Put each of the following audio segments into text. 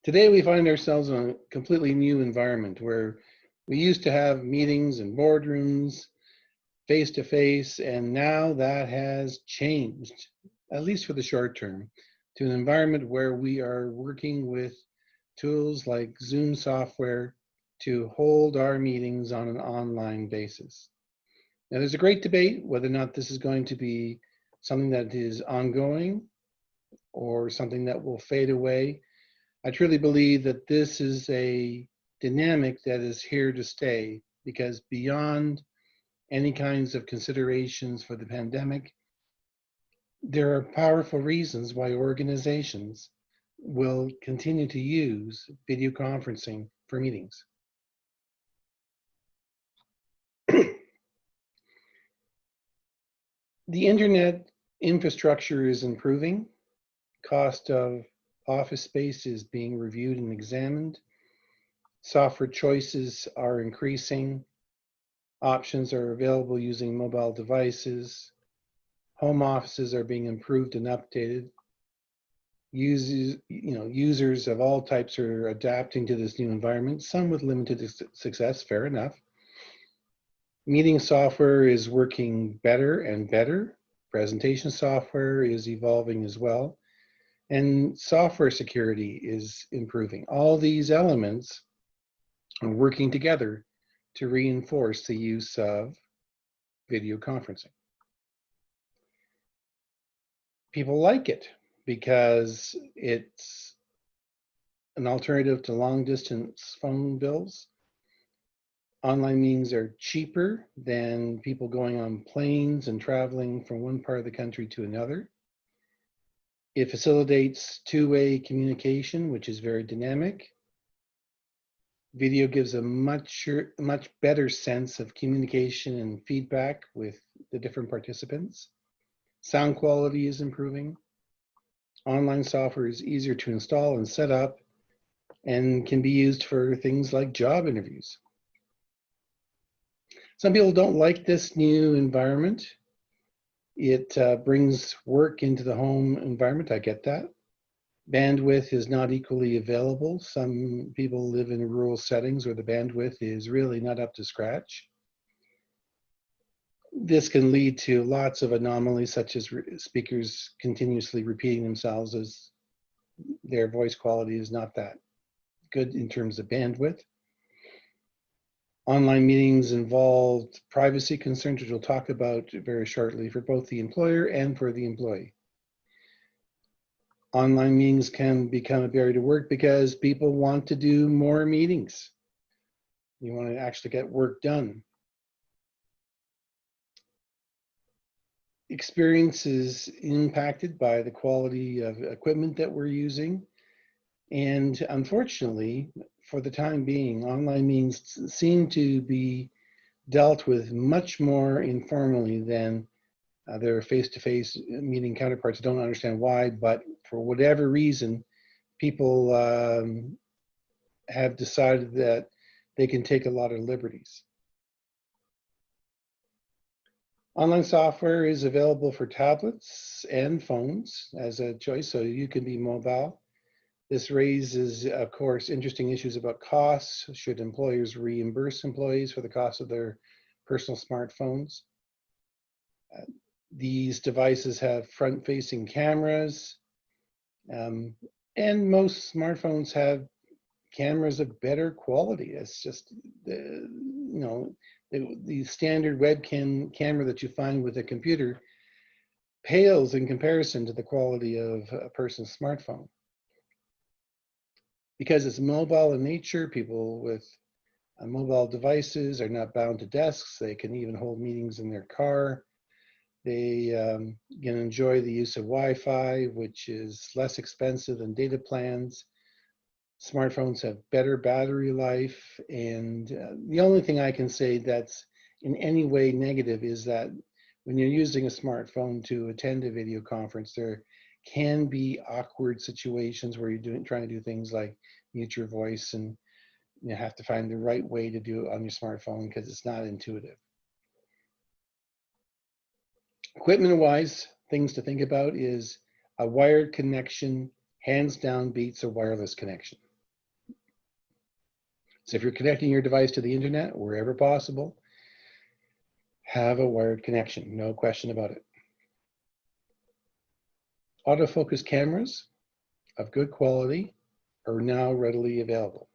Today we find ourselves in a completely new environment where we used to have meetings in boardrooms, face-to-face, and now that has changed, at least for the short term, to an environment where we are working with tools like Zoom software to hold our meetings on an online basis. Now, there's a great debate whether or not this is going to be something that is ongoing or something that will fade away. I truly believe that this is a dynamic that is here to stay, because beyond any kinds of considerations for the pandemic, there are powerful reasons why organizations will continue to use video conferencing for meetings. The internet infrastructure is improving. Cost of office space is being reviewed and examined. Software choices are increasing. Options are available using mobile devices. Home offices are being improved and updated. Users of all types are adapting to this new environment, some with limited success, fair enough. Meeting software is working better and better. Presentation software is evolving as well. And software security is improving. All these elements are working together to reinforce the use of video conferencing. People like it because it's an alternative to long distance phone bills. Online meetings are cheaper than people going on planes and traveling from one part of the country to another. It facilitates two-way communication, which is very dynamic. Video gives a much better sense of communication and feedback with the different participants. Sound quality is improving. Online software is easier to install and set up and can be used for things like job interviews. Some people don't like this new environment. It brings work into the home environment. I get that. Bandwidth is not equally available. Some people live in rural settings where the bandwidth is really not up to scratch. This can lead to lots of anomalies, such as speakers continuously repeating themselves as their voice quality is not that good in terms of bandwidth. Online meetings involve privacy concerns, which we'll talk about very shortly, for both the employer and for the employee. Online meetings can become a barrier to work because people want to do more meetings. You want to actually get work done. Experience is impacted by the quality of equipment that we're using. And unfortunately, for the time being, online meetings seem to be dealt with much more informally than their face-to-face meeting counterparts. I don't understand why, but for whatever reason, people have decided that they can take a lot of liberties. Online software is available for tablets and phones as a choice, so you can be mobile. This raises, of course, interesting issues about costs. Should employers reimburse employees for the cost of their personal smartphones? These devices have front-facing cameras, and most smartphones have cameras of better quality. It's just the standard webcam camera that you find with a computer pales in comparison to the quality of a person's smartphone. Because it's mobile in nature, people with mobile devices are not bound to desks. They can even hold meetings in their car. They can enjoy the use of Wi-Fi, which is less expensive than data plans. Smartphones have better battery life. And the only thing I can say that's in any way negative is that when you're using a smartphone to attend a video conference, there can be awkward situations where you're trying to do things like mute your voice, and you have to find the right way to do it on your smartphone because it's not intuitive. Equipment-wise, things to think about is a wired connection hands down beats a wireless connection. So if you're connecting your device to the internet, wherever possible, have a wired connection, no question about it. Autofocus cameras of good quality are now readily available.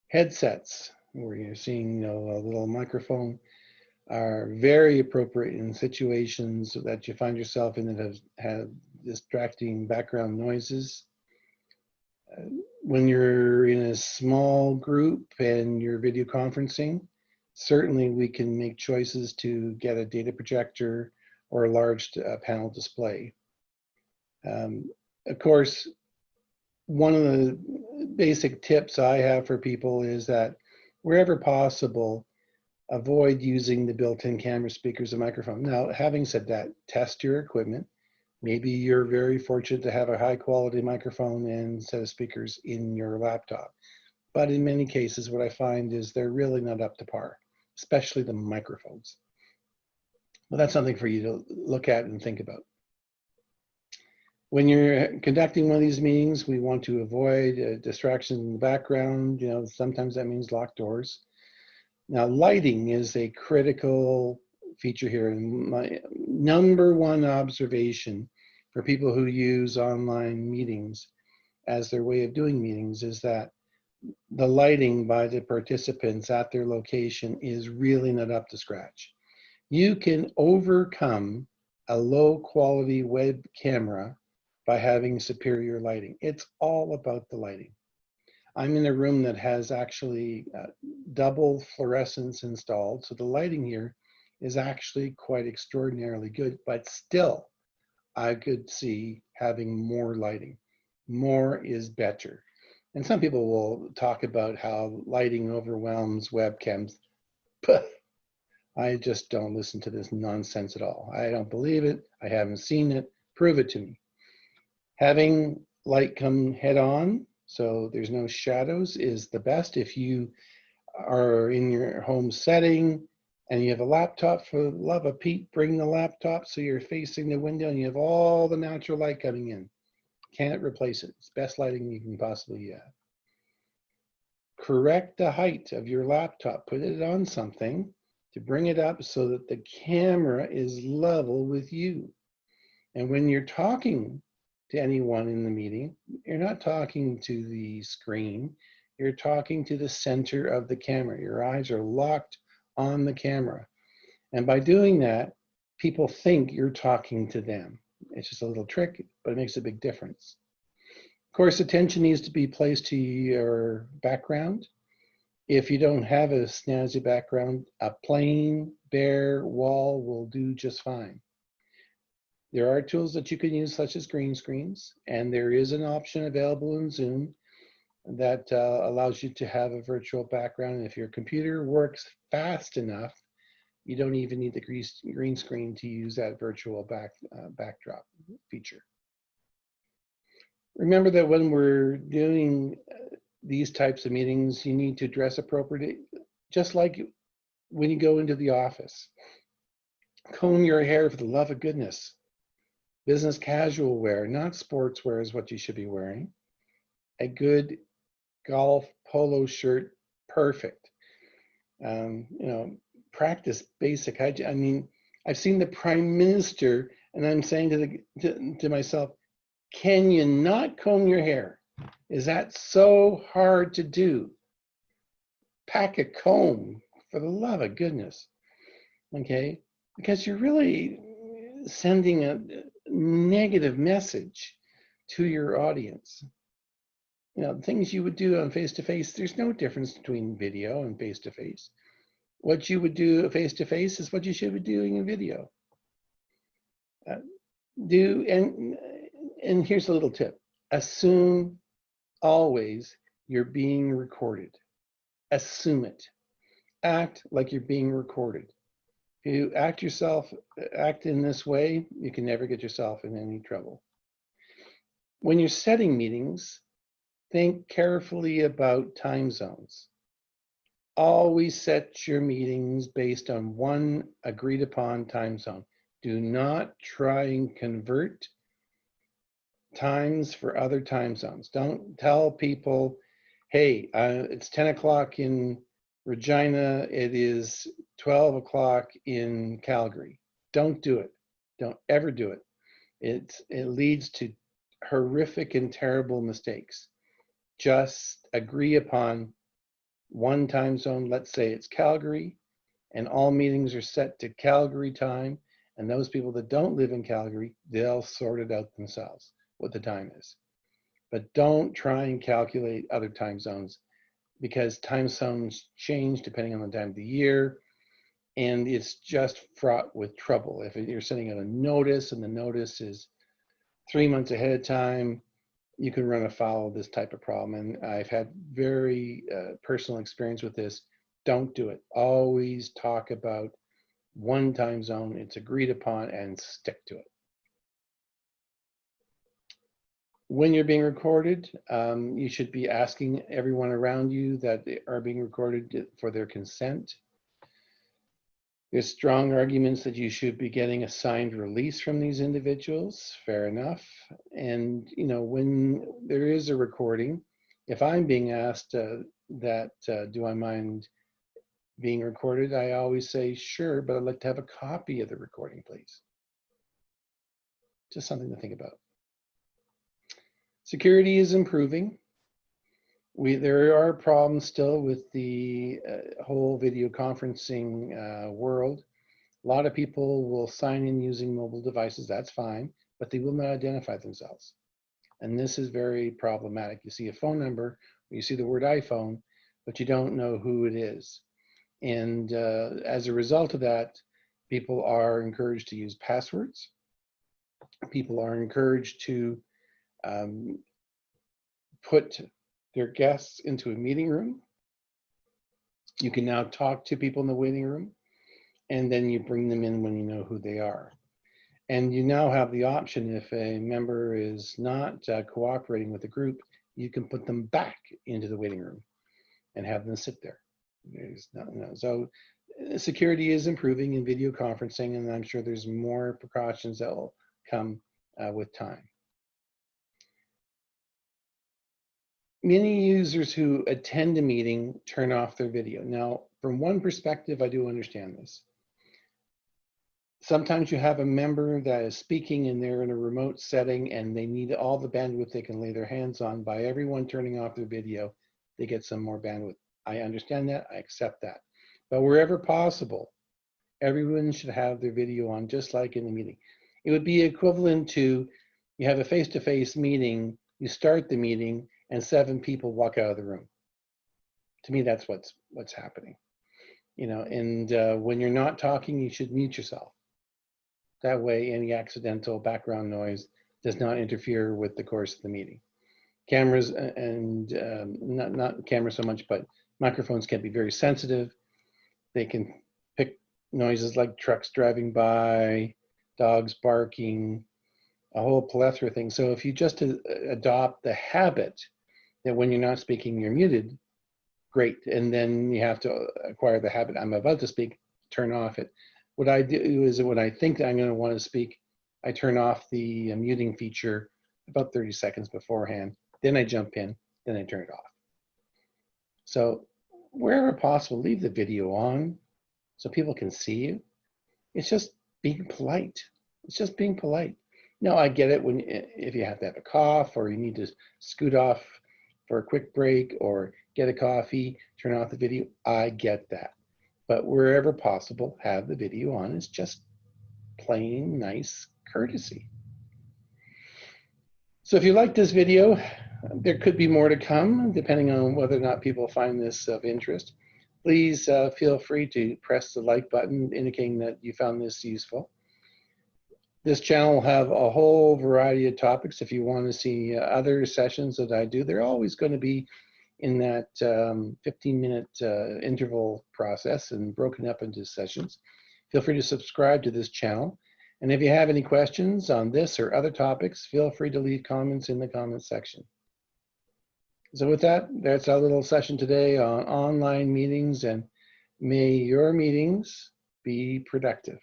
Headsets, where you're seeing a little microphone, are very appropriate in situations that you find yourself in that have distracting background noises. When you're in a small group and you're video conferencing, certainly we can make choices to get a data projector or a large panel display. Of course, one of the basic tips I have for people is that wherever possible, avoid using the built-in camera, speakers, and microphone. Now, having said that, test your equipment. Maybe you're very fortunate to have a high-quality microphone and set of speakers in your laptop. But in many cases, what I find is they're really not up to par, especially the microphones. Well, that's something for you to look at and think about. When you're conducting one of these meetings, we want to avoid distractions in the background. Sometimes that means locked doors. Now, lighting is a critical feature here. And my number one observation for people who use online meetings as their way of doing meetings is that the lighting by the participants at their location is really not up to scratch. You can overcome a low quality web camera by having superior lighting. It's all about the lighting. I'm in a room that has actually double fluorescence installed, so the lighting here is actually quite extraordinarily good, but still, I could see having more lighting. More is better. And some people will talk about how lighting overwhelms webcams. I just don't listen to this nonsense at all. I don't believe it. I haven't seen it. Prove it to me. Having light come head on, so there's no shadows, is the best. If you are in your home setting and you have a laptop, for the love of Pete, bring the laptop so you're facing the window and you have all the natural light coming in. Can't replace it. It's best lighting you can possibly have. Correct the height of your laptop. Put it on something to bring it up so that the camera is level with you. And when you're talking to anyone in the meeting, you're not talking to the screen, you're talking to the center of the camera. Your eyes are locked on the camera. And by doing that, people think you're talking to them. It's just a little trick, but it makes a big difference. Of course, attention needs to be placed to your background. If you don't have a snazzy background, a plain, bare wall will do just fine. There are tools that you can use, such as green screens, and there is an option available in Zoom that allows you to have a virtual background. And if your computer works fast enough, you don't even need the green screen to use that virtual backdrop feature. Remember that when we're doing these types of meetings, you need to dress appropriately, just like when you go into the office. Comb your hair, for the love of goodness. Business casual wear, not sports wear, is what you should be wearing. A good golf polo shirt, perfect. Practice basic hygiene. I mean, I've seen the Prime Minister, and I'm saying to myself, can you not comb your hair? Is that so hard to do? Pack a comb, for the love of goodness. Okay, because you're really sending a negative message to your audience. Things you would do on face-to-face, there's no difference between video and face-to-face. What you would do face-to-face is what you should be doing in video. And here's a little tip. Assume always you're being recorded. Assume it. Act like you're being recorded. If you act in this way, you can never get yourself in any trouble. When you're setting meetings, think carefully about time zones. Always set your meetings based on one agreed upon time zone. Do not try and convert times for other time zones. Don't tell people, hey, it's 10 o'clock in Regina, it is 12 o'clock in Calgary. Don't do it. Don't ever do it. It leads to horrific and terrible mistakes. Just agree upon one time zone. Let's say it's Calgary, and all meetings are set to Calgary time. And those people that don't live in Calgary, they'll sort it out themselves what the time is. But don't try and calculate other time zones, because time zones change depending on the time of the year, and it's just fraught with trouble. If you're sending out a notice and the notice is 3 months ahead of time, you can run afoul of this type of problem. And I've had very personal experience with this. Don't do it. Always talk about one time zone. It's agreed upon, and stick to it. When you're being recorded, you should be asking everyone around you that they are being recorded for their consent. There's strong arguments that you should be getting a signed release from these individuals. Fair enough. And when there is a recording, if I'm being asked do I mind being recorded, I always say sure, but I'd like to have a copy of the recording, please. Just something to think about. Security is improving. There are problems still with the whole video conferencing world. A lot of people will sign in using mobile devices, that's fine, but they will not identify themselves. And this is very problematic. You see a phone number, you see the word iPhone, but you don't know who it is. And as a result of that, people are encouraged to use passwords. People are encouraged to put their guests into a meeting room. You can now talk to people in the waiting room, and then you bring them in when you know who they are. And you now have the option, if a member is not cooperating with the group, you can put them back into the waiting room and have them sit there. So security is improving in video conferencing, and I'm sure there's more precautions that will come with time. Many users who attend a meeting turn off their video. Now, from one perspective, I do understand this. Sometimes you have a member that is speaking and they're in a remote setting and they need all the bandwidth they can lay their hands on. By everyone turning off their video, they get some more bandwidth. I understand that, I accept that. But wherever possible, everyone should have their video on, just like in the meeting. It would be equivalent to, you have a face-to-face meeting, you start the meeting, and 7 people walk out of the room. To me, that's what's happening. And when you're not talking, you should mute yourself. That way, any accidental background noise does not interfere with the course of the meeting. Cameras and not cameras so much, but microphones can be very sensitive. They can pick noises like trucks driving by, dogs barking, a whole plethora of things. So if you just adopt the habit that when you're not speaking, you're muted, great. And then you have to acquire the habit, I'm about to speak, turn off it. What I do is when I think I'm going to want to speak, I turn off the muting feature about 30 seconds beforehand. Then I jump in, then I turn it off. So wherever possible, leave the video on so people can see you. It's just being polite. It's just being polite. Now, I get it if you have to have a cough or you need to scoot off for a quick break or get a coffee, turn off the video. I get that. But wherever possible, have the video on. It's just plain nice courtesy. So if you like this video, there could be more to come, depending on whether or not people find this of interest. Please feel free to press the like button, indicating that you found this useful. This channel will have a whole variety of topics. If you want to see other sessions that I do, they're always going to be in that 15-minute interval process and broken up into sessions. Feel free to subscribe to this channel. And if you have any questions on this or other topics, feel free to leave comments in the comments section. So with that, that's our little session today on online meetings, and may your meetings be productive.